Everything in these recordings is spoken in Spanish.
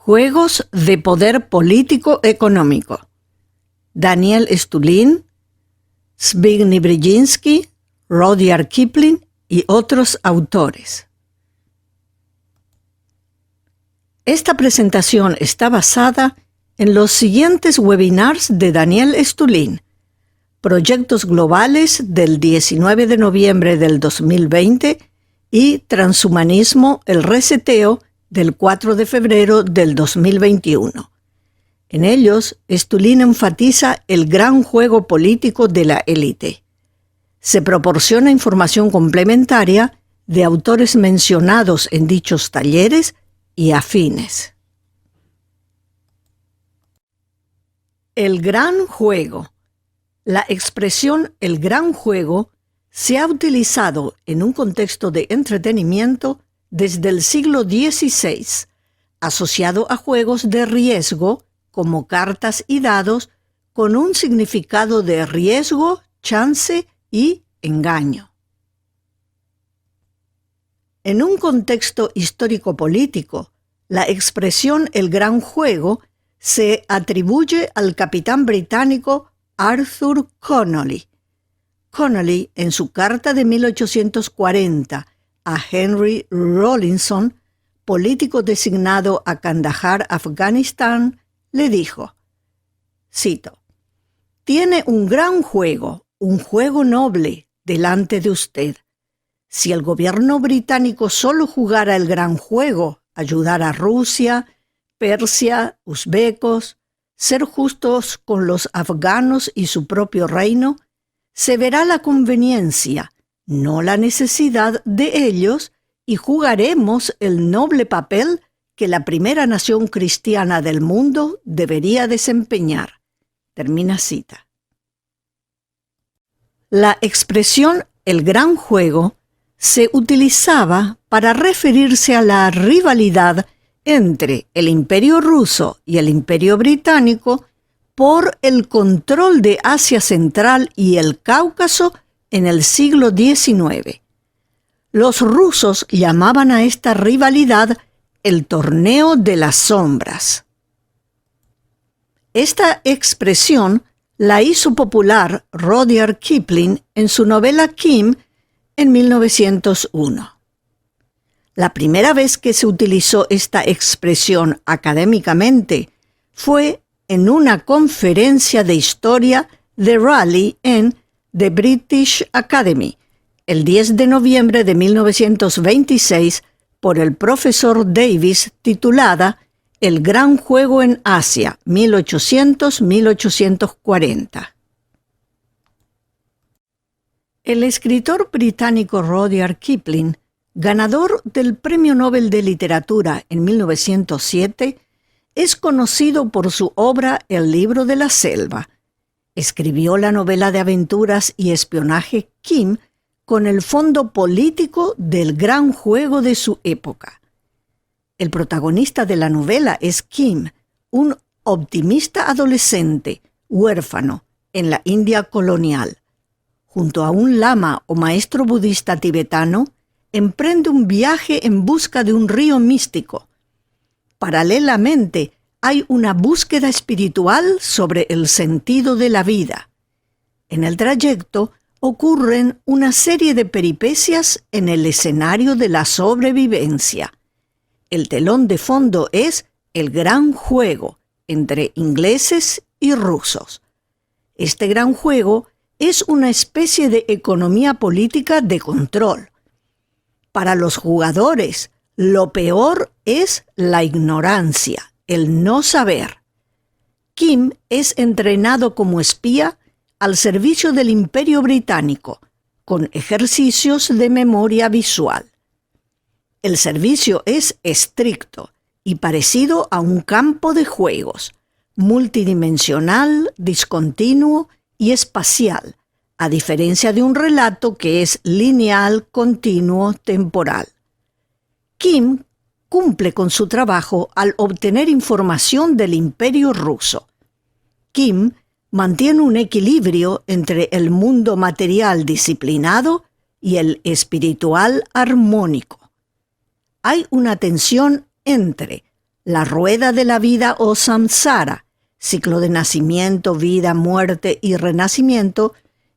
Juegos de poder político-económico. Daniel Stulin, Zbigniew Brzezinski, Rudyard Kipling y otros autores. Esta presentación está basada en los siguientes webinars de Daniel Stulin: Proyectos globales del 19 de noviembre del 2020 y Transhumanismo, el reseteo del 4 de febrero del 2021. En ellos, Stulin enfatiza el gran juego político de la élite. Se proporciona información complementaria de autores mencionados en dichos talleres y afines. El gran juego. La expresión «el gran juego» se ha utilizado en un contexto de entretenimiento desde el siglo XVI, asociado a juegos de riesgo como cartas y dados, con un significado de riesgo, chance y engaño. En un contexto histórico-político, la expresión «el gran juego» se atribuye al capitán británico Arthur Connolly. Connolly, en su carta de 1840 a Henry Rawlinson, político designado a Kandahar, Afganistán, le dijo, cito: «Tiene un gran juego, un juego noble, delante de usted. Si el gobierno británico solo jugara el gran juego, ayudar a Rusia, Persia, uzbecos, ser justos con los afganos y su propio reino, se verá la conveniencia, no la necesidad de ellos, y jugaremos el noble papel que la primera nación cristiana del mundo debería desempeñar». Termina cita. La expresión «el gran juego» se utilizaba para referirse a la rivalidad entre el Imperio ruso y el Imperio británico por el control de Asia Central y el Cáucaso en el siglo XIX. Los rusos llamaban a esta rivalidad el Torneo de las Sombras. Esta expresión la hizo popular Rudyard Kipling en su novela Kim en 1901. La primera vez que se utilizó esta expresión académicamente fue en una conferencia de historia de Raleigh en The British Academy, el 10 de noviembre de 1926, por el profesor Davis, titulada «El gran juego en Asia, 1800-1840». El escritor británico Rudyard Kipling, ganador del Premio Nobel de Literatura en 1907, es conocido por su obra El libro de la selva. Escribió la novela de aventuras y espionaje Kim con el fondo político del gran juego de su época. El protagonista de la novela es Kim, un optimista adolescente, huérfano, en la India colonial. Junto a un lama o maestro budista tibetano, emprende un viaje en busca de un río místico. Paralelamente, hay una búsqueda espiritual sobre el sentido de la vida. En el trayecto ocurren una serie de peripecias en el escenario de la sobrevivencia. El telón de fondo es el gran juego entre ingleses y rusos. Este gran juego es una especie de economía política de control. Para los jugadores, lo peor es la ignorancia, el no saber. Kim es entrenado como espía al servicio del Imperio Británico, con ejercicios de memoria visual. El servicio es estricto y parecido a un campo de juegos, multidimensional, discontinuo y espacial, a diferencia de un relato que es lineal, continuo, temporal. Kim cumple con su trabajo al obtener información del Imperio ruso. Kim mantiene un equilibrio entre el mundo material disciplinado y el espiritual armónico. Hay una tensión entre la rueda de la vida o samsara, ciclo de nacimiento, vida, muerte y renacimiento,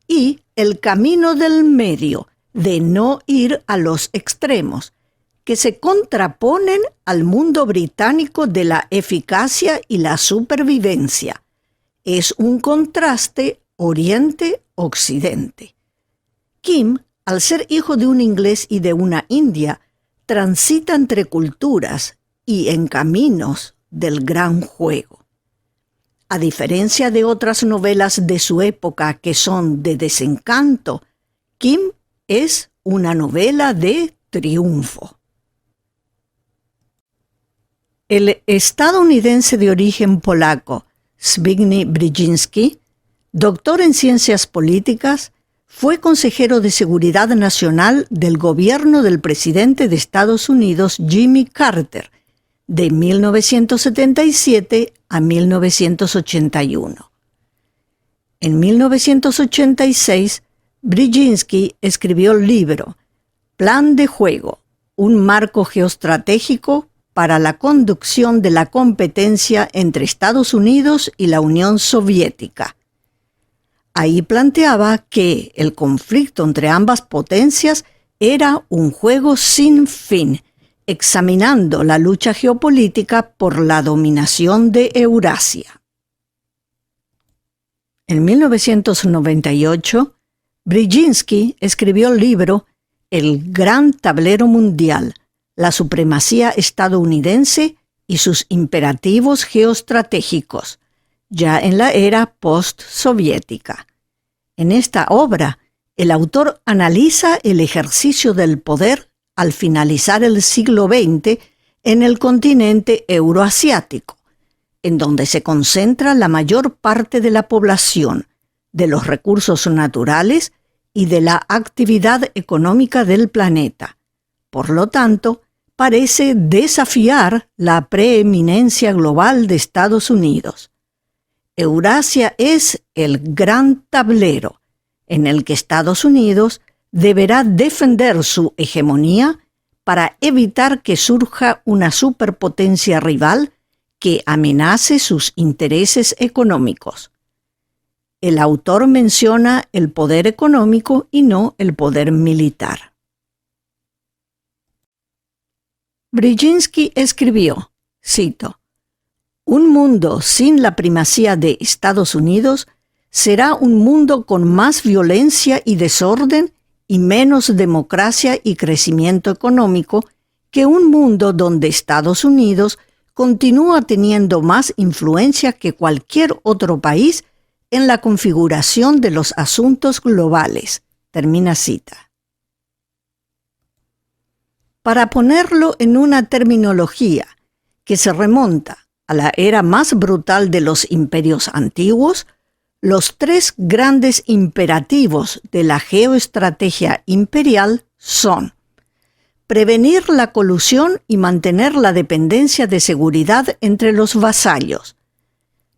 y el camino del medio, de no ir a los extremos, que se contraponen al mundo británico de la eficacia y la supervivencia. Es un contraste Oriente-Occidente. Kim, al ser hijo de un inglés y de una india, transita entre culturas y en caminos del gran juego. A diferencia de otras novelas de su época que son de desencanto, Kim es una novela de triunfo. El estadounidense de origen polaco Zbigniew Brzezinski, doctor en ciencias políticas, fue consejero de Seguridad Nacional del gobierno del presidente de Estados Unidos Jimmy Carter de 1977 a 1981. En 1986, Brzezinski escribió el libro Plan de Juego, un marco geoestratégico para la conducción de la competencia entre Estados Unidos y la Unión Soviética. Ahí planteaba que el conflicto entre ambas potencias era un juego sin fin, examinando la lucha geopolítica por la dominación de Eurasia. En 1998, Brzezinski escribió el libro El Gran Tablero Mundial, la supremacía estadounidense y sus imperativos geoestratégicos, ya en la era post-soviética. En esta obra, el autor analiza el ejercicio del poder al finalizar el siglo XX en el continente euroasiático, en donde se concentra la mayor parte de la población, de los recursos naturales y de la actividad económica del planeta. Por lo tanto, parece desafiar la preeminencia global de Estados Unidos. Eurasia es el gran tablero en el que Estados Unidos deberá defender su hegemonía para evitar que surja una superpotencia rival que amenace sus intereses económicos. El autor menciona el poder económico y no el poder militar. Brzezinski escribió, cito, «Un mundo sin la primacía de Estados Unidos será un mundo con más violencia y desorden y menos democracia y crecimiento económico que un mundo donde Estados Unidos continúa teniendo más influencia que cualquier otro país en la configuración de los asuntos globales». Termina cita. Para ponerlo en una terminología que se remonta a la era más brutal de los imperios antiguos, los tres grandes imperativos de la geoestrategia imperial son prevenir la colusión y mantener la dependencia de seguridad entre los vasallos,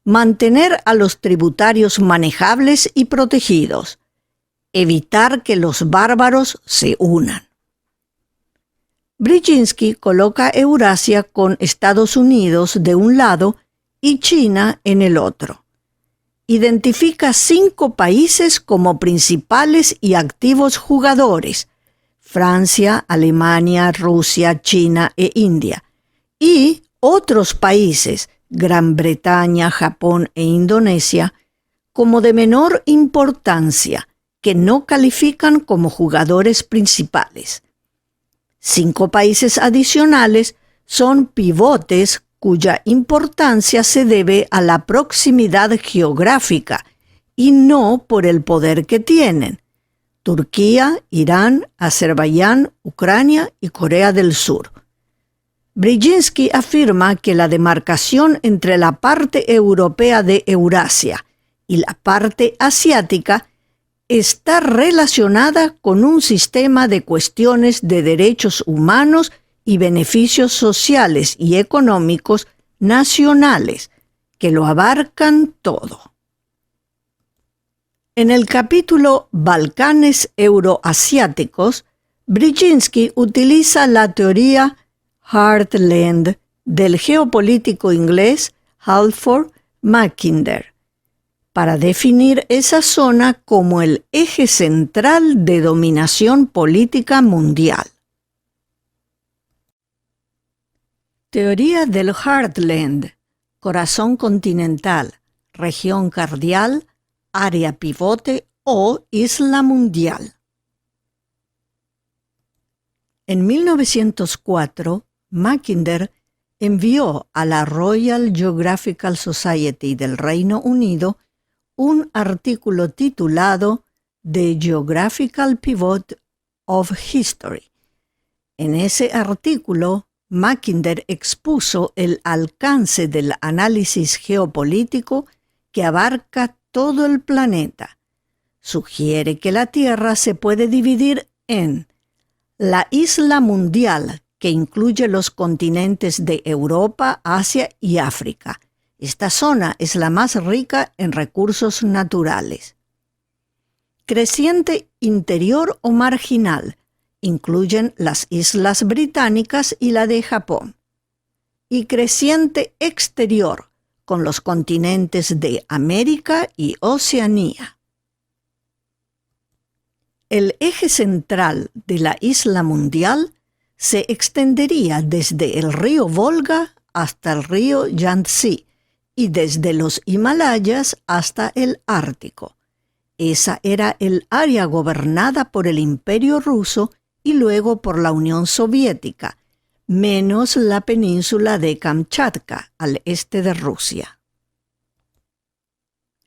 mantener a los tributarios manejables y protegidos, evitar que los bárbaros se unan. Brzezinski coloca Eurasia con Estados Unidos de un lado y China en el otro. Identifica 5 países como principales y activos jugadores: Francia, Alemania, Rusia, China e India, y otros países, Gran Bretaña, Japón e Indonesia, como de menor importancia, que no califican como jugadores principales. 5 países adicionales son pivotes cuya importancia se debe a la proximidad geográfica y no por el poder que tienen: Turquía, Irán, Azerbaiyán, Ucrania y Corea del Sur. Brzezinski afirma que la demarcación entre la parte europea de Eurasia y la parte asiática está relacionada con un sistema de cuestiones de derechos humanos y beneficios sociales y económicos nacionales que lo abarcan todo. En el capítulo Balcanes euroasiáticos, Brzezinski utiliza la teoría Heartland del geopolítico inglés Halford Mackinder, para definir esa zona como el eje central de dominación política mundial. Teoría del Heartland, corazón continental, región cardial, área pivote o isla mundial. En 1904, Mackinder envió a la Royal Geographical Society del Reino Unido un artículo titulado The Geographical Pivot of History. En ese artículo, Mackinder expuso el alcance del análisis geopolítico que abarca todo el planeta. Sugiere que la Tierra se puede dividir en la isla mundial, que incluye los continentes de Europa, Asia y África. Esta zona es la más rica en recursos naturales. Creciente interior o marginal, incluyen las islas británicas y la de Japón. Y creciente exterior, con los continentes de América y Oceanía. El eje central de la isla mundial se extendería desde el río Volga hasta el río Yangtze y desde los Himalayas hasta el Ártico. Esa era el área gobernada por el Imperio Ruso y luego por la Unión Soviética, menos la península de Kamchatka, al este de Rusia.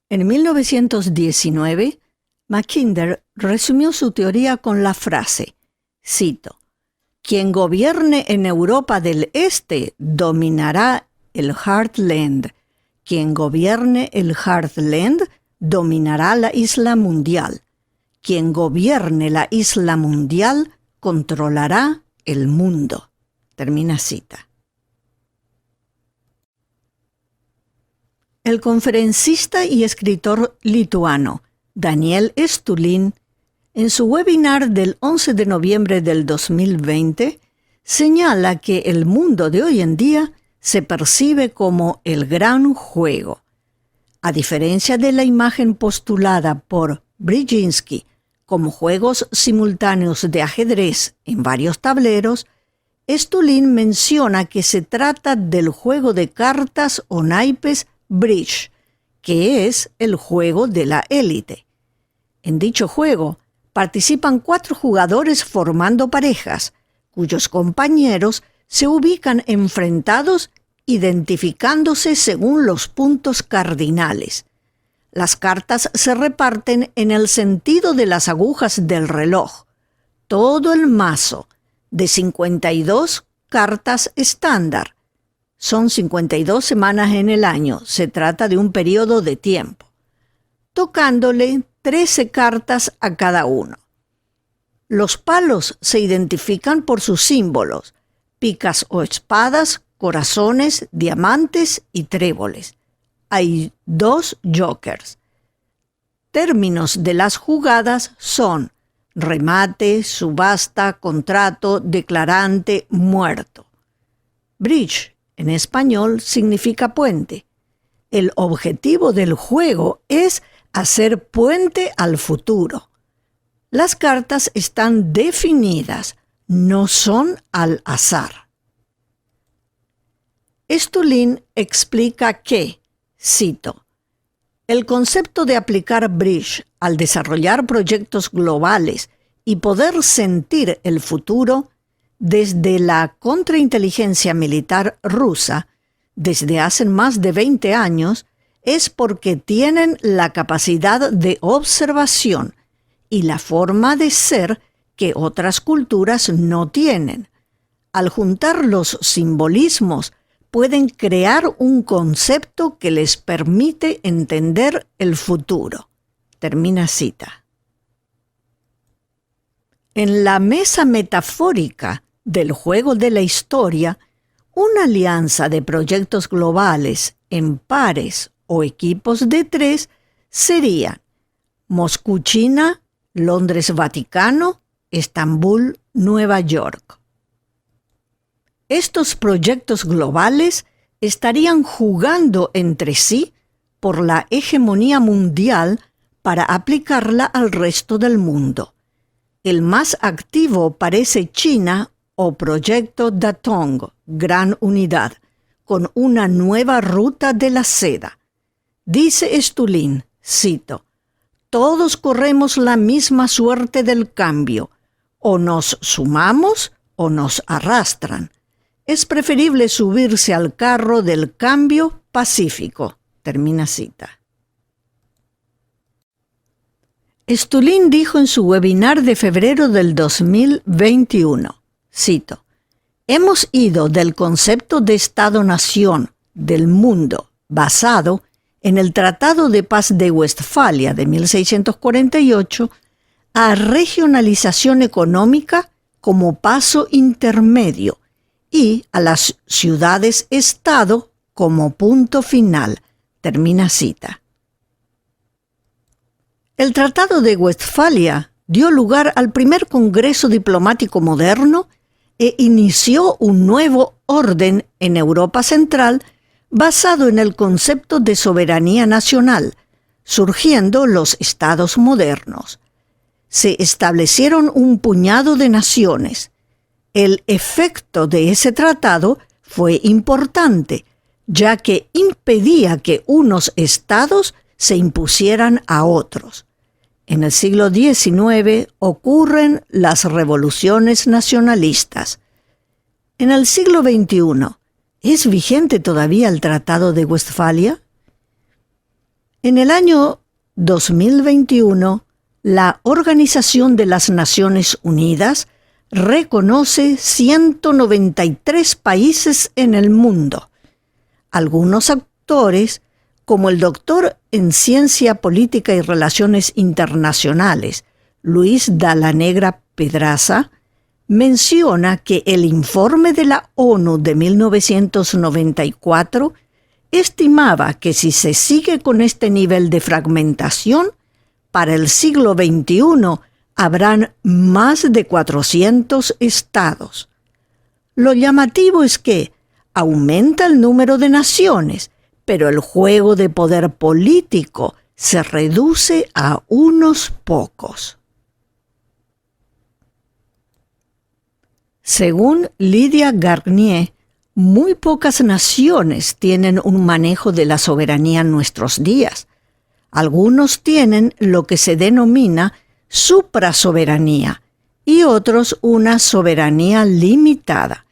En 1919, Mackinder resumió su teoría con la frase, cito, «Quien gobierne en Europa del Este dominará el Heartland. Quien gobierne el Heartland dominará la isla mundial. Quien gobierne la isla mundial controlará el mundo». Termina cita. El conferencista y escritor lituano Daniel Stulin, en su webinar del 11 de noviembre del 2020, señala que el mundo de hoy en día se percibe como el gran juego. A diferencia de la imagen postulada por Brzezinski como juegos simultáneos de ajedrez en varios tableros, Stulin menciona que se trata del juego de cartas o naipes bridge, que es el juego de la élite. En dicho juego participan 4 jugadores formando parejas, cuyos compañeros se ubican enfrentados identificándose según los puntos cardinales. Las cartas se reparten en el sentido de las agujas del reloj. Todo el mazo, de 52 cartas estándar. Son 52 semanas en el año, se trata de un periodo de tiempo. Tocándole 13 cartas a cada uno. Los palos se identifican por sus símbolos, picas o espadas, corazones, diamantes y tréboles. Hay 2 jokers. Términos de las jugadas son remate, subasta, contrato, declarante, muerto. Bridge, en español, significa puente. El objetivo del juego es hacer puente al futuro. Las cartas están definidas, no son al azar. Stulin explica que, cito, el concepto de aplicar bridge al desarrollar proyectos globales y poder sentir el futuro desde la contrainteligencia militar rusa, desde hace más de 20 años, es porque tienen la capacidad de observación y la forma de ser que otras culturas no tienen. Al juntar los simbolismos, pueden crear un concepto que les permite entender el futuro. Termina cita. En la mesa metafórica del juego de la historia, una alianza de proyectos globales en pares o equipos de 3 serían Moscú-China, Londres-Vaticano, Estambul, Nueva York. Estos proyectos globales estarían jugando entre sí por la hegemonía mundial para aplicarla al resto del mundo. El más activo parece China o Proyecto Datong, Gran Unidad, con una nueva ruta de la seda. Dice Stulin, cito, «Todos corremos la misma suerte del cambio, o nos sumamos o nos arrastran. Es preferible subirse al carro del cambio pacífico». Termina cita. Stulin dijo en su webinar de febrero del 2021, cito, «Hemos ido del concepto de Estado-nación del mundo basado en el Tratado de Paz de Westfalia de 1648 a regionalización económica como paso intermedio y a las ciudades-estado como punto final». Termina cita. El Tratado de Westfalia dio lugar al primer Congreso Diplomático moderno e inició un nuevo orden en Europa Central basado en el concepto de soberanía nacional, surgiendo los estados modernos. Se establecieron un puñado de naciones. El efecto de ese tratado fue importante, ya que impedía que unos estados se impusieran a otros. En el siglo XIX ocurren las revoluciones nacionalistas. En el siglo XXI, ¿es vigente todavía el Tratado de Westfalia? En el año 2021, la Organización de las Naciones Unidas reconoce 193 países en el mundo. Algunos actores, como el doctor en Ciencia Política y Relaciones Internacionales, Luis Dallanegra Pedraza, menciona que el informe de la ONU de 1994 estimaba que si se sigue con este nivel de fragmentación, para el siglo XXI habrán más de 400 estados. Lo llamativo es que aumenta el número de naciones, pero el juego de poder político se reduce a unos pocos. Según Lydia Garnier, muy pocas naciones tienen un manejo de la soberanía en nuestros días. Algunos tienen lo que se denomina suprasoberanía y otros una soberanía limitada.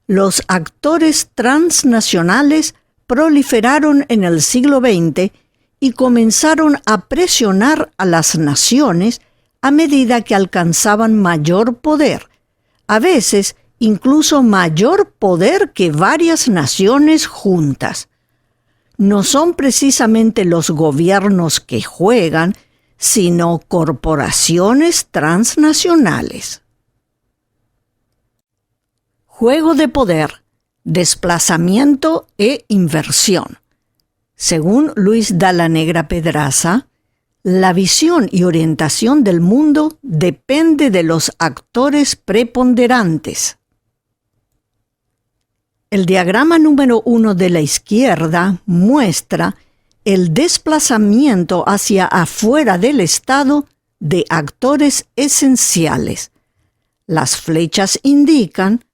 Los actores transnacionales proliferaron en el siglo XX y comenzaron a presionar a las naciones a medida que alcanzaban mayor poder, a veces incluso mayor poder que varias naciones juntas. No son precisamente los gobiernos que juegan, sino corporaciones transnacionales. Juego de poder, desplazamiento e inversión. Según Luis Dallanegra Pedraza, la visión y orientación del mundo depende de los actores preponderantes. El diagrama número 1 de la izquierda muestra el desplazamiento hacia afuera del Estado de actores esenciales. Las flechas indican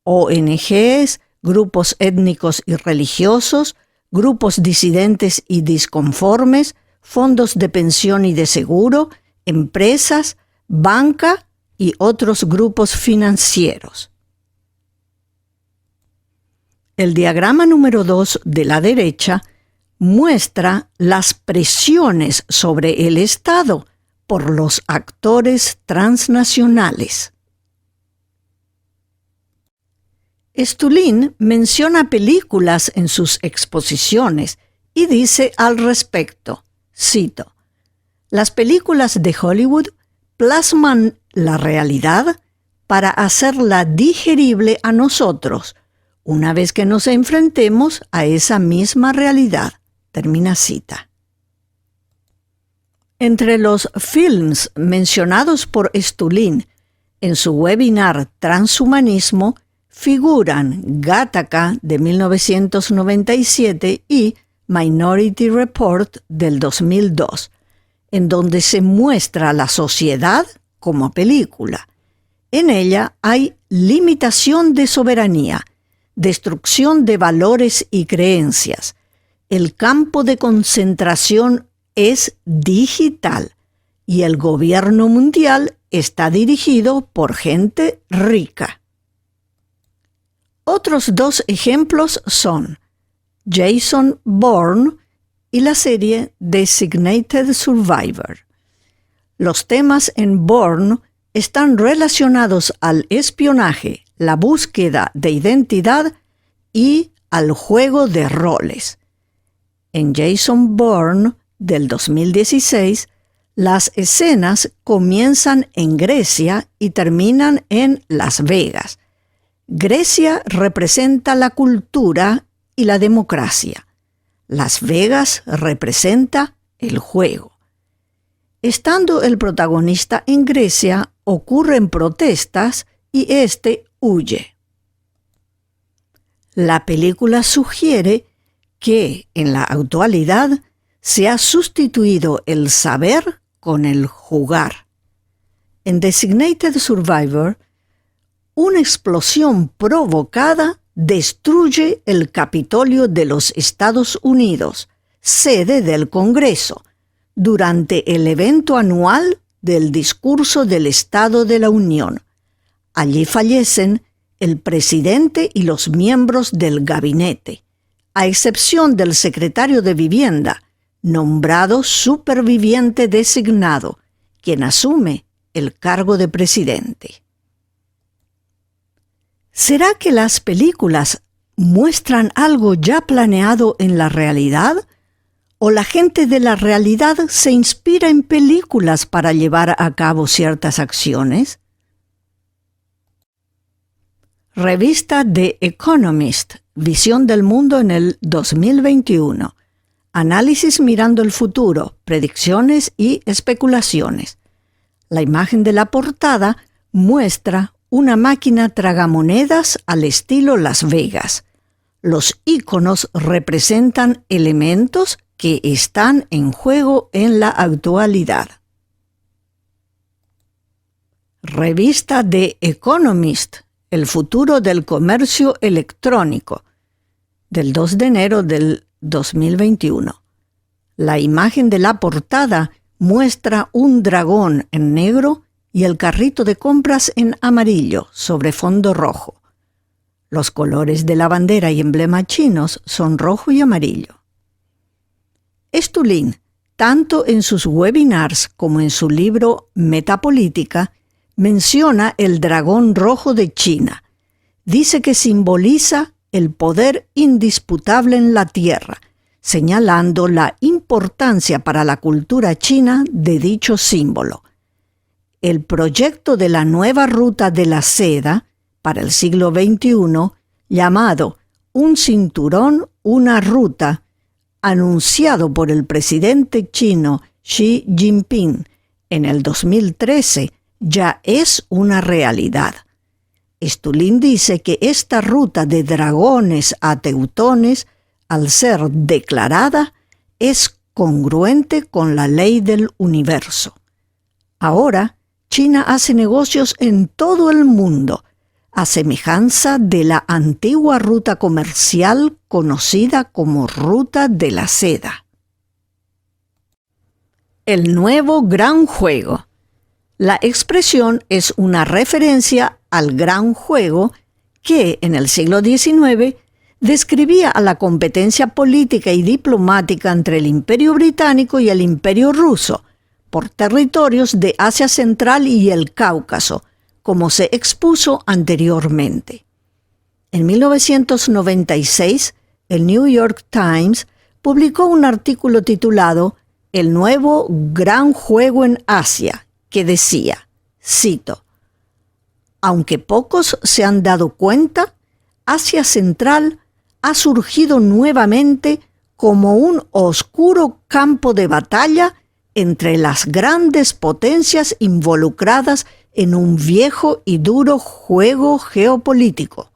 ONGs, grupos étnicos y religiosos, grupos disidentes y disconformes, fondos de pensión y de seguro, empresas, banca y otros grupos financieros. El diagrama número 2 de la derecha muestra las presiones sobre el Estado por los actores transnacionales. Stulin menciona películas en sus exposiciones y dice al respecto, cito, «Las películas de Hollywood plasman la realidad para hacerla digerible a nosotros, una vez que nos enfrentemos a esa misma realidad». Termina cita. Entre los films mencionados por Stulin en su webinar Transhumanismo, figuran Gattaca de 1997 y Minority Report del 2002, en donde se muestra la sociedad como película. En ella hay limitación de soberanía, destrucción de valores y creencias. El campo de concentración es digital y el gobierno mundial está dirigido por gente rica. Otros dos ejemplos son Jason Bourne y la serie Designated Survivor. Los temas en Bourne están relacionados al espionaje, la búsqueda de identidad y al juego de roles. En Jason Bourne del 2016, las escenas comienzan en Grecia y terminan en Las Vegas. Grecia representa la cultura y la democracia. Las Vegas representa el juego. Estando el protagonista en Grecia, ocurren protestas y éste huye. La película sugiere que en la actualidad se ha sustituido el saber con el jugar. En Designated Survivor, una explosión provocada destruye el Capitolio de los Estados Unidos, sede del Congreso, durante el evento anual del Discurso del Estado de la Unión. Allí fallecen el presidente y los miembros del gabinete, a excepción del secretario de Vivienda, nombrado superviviente designado, quien asume el cargo de presidente. ¿Será que las películas muestran algo ya planeado en la realidad? ¿O la gente de la realidad se inspira en películas para llevar a cabo ciertas acciones? Revista The Economist, Visión del Mundo en el 2021. Análisis mirando el futuro, predicciones y especulaciones. La imagen de la portada muestra una máquina tragamonedas al estilo Las Vegas. Los iconos representan elementos que están en juego en la actualidad. Revista The Economist, El futuro del comercio electrónico, del 2 de enero del 2021. La imagen de la portada muestra un dragón en negro y el carrito de compras en amarillo sobre fondo rojo. Los colores de la bandera y emblema chinos son rojo y amarillo. Stulin, tanto en sus webinars como en su libro Metapolítica, menciona el dragón rojo de China. Dice que simboliza el poder indisputable en la tierra, señalando la importancia para la cultura china de dicho símbolo. El proyecto de la nueva ruta de la seda para el siglo XXI, llamado Un cinturón, una ruta, anunciado por el presidente chino Xi Jinping en el 2013, ya es una realidad. Stulin dice que esta ruta de dragones a teutones, al ser declarada, es congruente con la ley del universo. Ahora, China hace negocios en todo el mundo, a semejanza de la antigua ruta comercial conocida como Ruta de la Seda. El nuevo gran juego. La expresión es una referencia al gran juego que, en el siglo XIX, describía a la competencia política y diplomática entre el Imperio Británico y el Imperio Ruso por territorios de Asia Central y el Cáucaso, como se expuso anteriormente. En 1996, el New York Times publicó un artículo titulado El nuevo gran juego en Asia, que decía, cito, «Aunque pocos se han dado cuenta, Asia Central ha surgido nuevamente como un oscuro campo de batalla entre las grandes potencias involucradas en un viejo y duro juego geopolítico.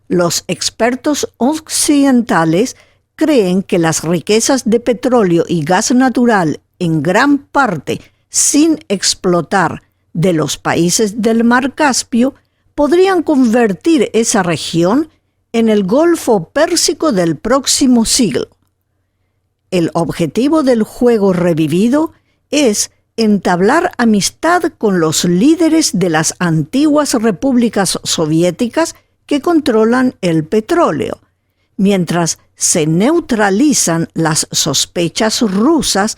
Los expertos occidentales creen que las riquezas de petróleo y gas natural, en gran parte sin explotar, de los países del Mar Caspio, podrían convertir esa región en el Golfo Pérsico del próximo siglo. El objetivo del juego revivido es entablar amistad con los líderes de las antiguas repúblicas soviéticas que controlan el petróleo, mientras se neutralizan las sospechas rusas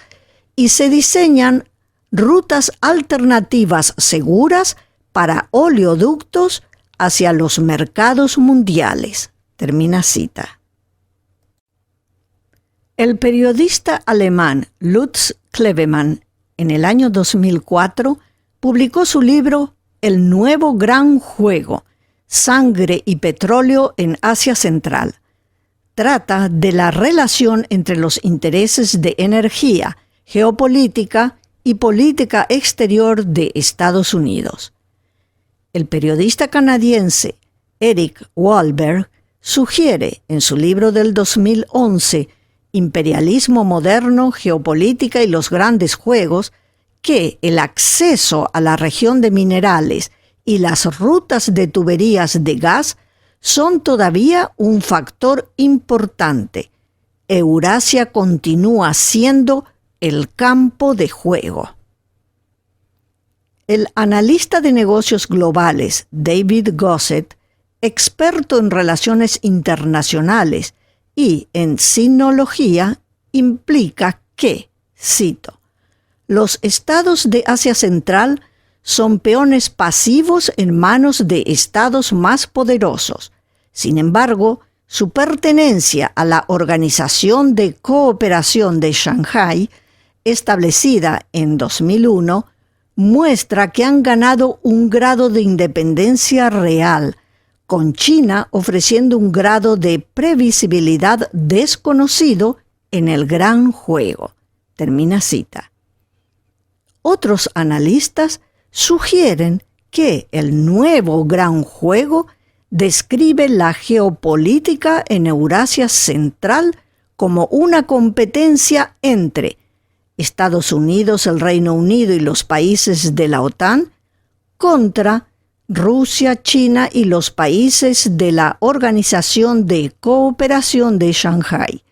y se diseñan rutas alternativas seguras para oleoductos hacia los mercados mundiales. Termina cita. El periodista alemán Lutz Klevemann, en el año 2004, publicó su libro El nuevo gran juego, sangre y petróleo en Asia Central. Trata de la relación entre los intereses de energía, geopolítica y política exterior de Estados Unidos. El periodista canadiense Eric Wahlberg sugiere en su libro del 2011, Imperialismo moderno, geopolítica y los grandes juegos, que el acceso a la región de minerales y las rutas de tuberías de gas son todavía un factor importante. Eurasia continúa siendo el campo de juego. El analista de negocios globales David Gossett, experto en relaciones internacionales y en sinología, implica que, cito, los estados de Asia Central son peones pasivos en manos de estados más poderosos. Sin embargo, su pertenencia a la Organización de Cooperación de Shanghái, establecida en 2001, muestra que han ganado un grado de independencia real, con China ofreciendo un grado de previsibilidad desconocido en el gran juego. Termina cita. Otros analistas sugieren que el nuevo gran juego describe la geopolítica en Eurasia Central como una competencia entre Estados Unidos, el Reino Unido y los países de la OTAN contra Rusia, China y los países de la Organización de Cooperación de Shanghái,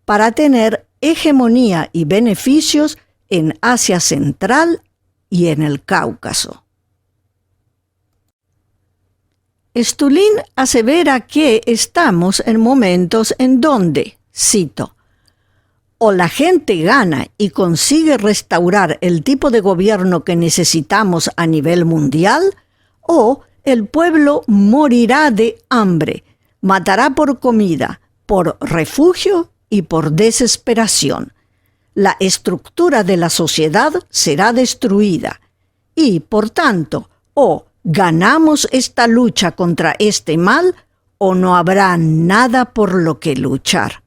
para tener hegemonía y beneficios en Asia Central y en el Cáucaso. Stulin asevera que estamos en momentos en donde, cito, o la gente gana y consigue restaurar el tipo de gobierno que necesitamos a nivel mundial, o el pueblo morirá de hambre, matará por comida, por refugio y por desesperación. La estructura de la sociedad será destruida y, por tanto, o ganamos esta lucha contra este mal o no habrá nada por lo que luchar.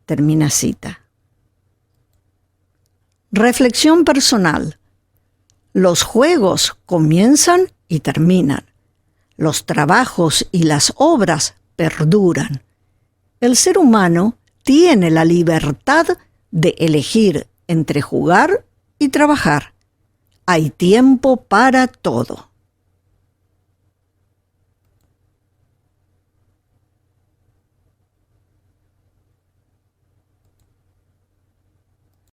Termina cita. Reflexión personal. Los juegos comienzan y terminan. Los trabajos y las obras perduran. El ser humano tiene la libertad de elegir entre jugar y trabajar. Hay tiempo para todo.